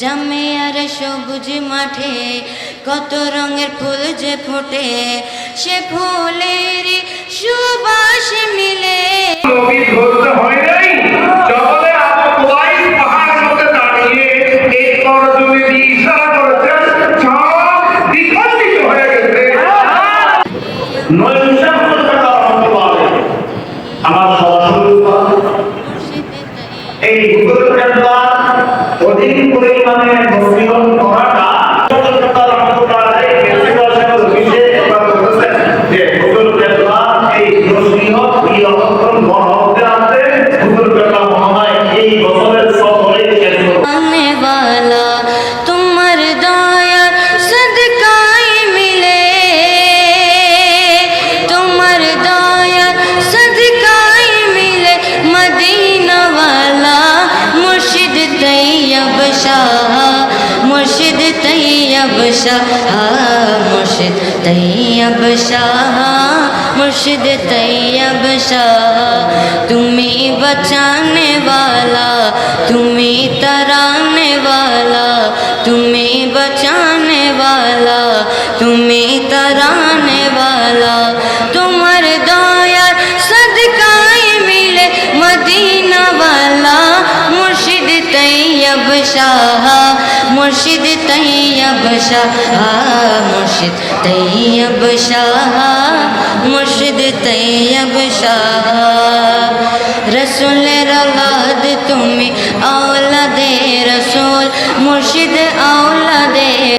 জামিয়ার সবুজ মাঠে কত রঙের ফুল যে ফোটে, সে ফুলের সুবাস মিলে। নবী ধরতে হয় নাই, যখন আবু কুবাইস পাহাড়ের মধ্যে দাঁড়িয়ে এই তরজুমি দিয়ে ইশারা করেছেন, সব দ্বিখণ্ডিত হয়ে গেছে। আমার এই গুগল কেন্দ্র অধিক পরিমাণে মুসলিম করাটা मुर्शिद तैयब शाह, मुर्शिद तैयब शाह, मुर्शिद तैयब शाह। तुम्ही बचाने वाला, तुम्ही तराने वाला, तुम्ही बचाने वाला, तुम्ही तराने वाला। तुम्हार दयार सदकाई मिले मदीना वाला, मुर्शिद तैयब शाह, मुर्शिद तैयब शाह, मुर्शिद तैयब शाह, मुर्शिद तैयब शाह। रसूलेर औलाद तुम्ही औलादे रसूल, मुर्शिद औलादे